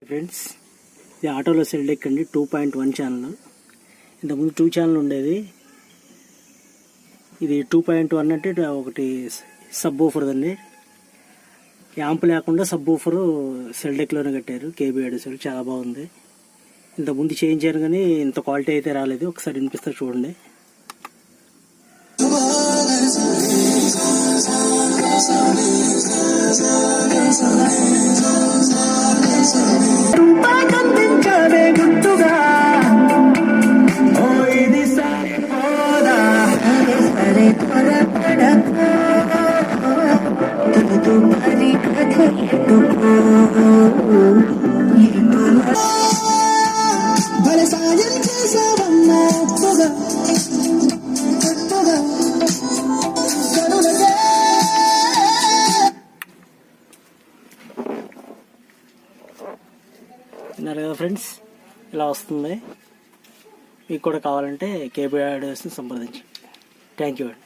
Friends, ఇది ఆటోలో cell deck అండి. 2.1 ఛానల్. ఇంతకుముందు 2 ఛానల్ ఉండేది. ఇది 2.1 అంటే ఒకటి సబ్ ఊఫర్ అండి. యాంప్ లేకుండా సబ్ ఊఫర్ సెల్ డెక్లోనే కట్టారు. KB సెల్ చాలా బాగుంది. ఇంతకుముందు చేయించారు కానీ ఇంత క్వాలిటీ అయితే రాలేదు. ఒకసారి వినిపిస్తా చూడండి. విన్నారు కదా ఫ్రెండ్స్, ఇలా వస్తుంది. మీకు కూడా కావాలంటే KB సంప్రదించండి. థ్యాంక్ యూ అండి.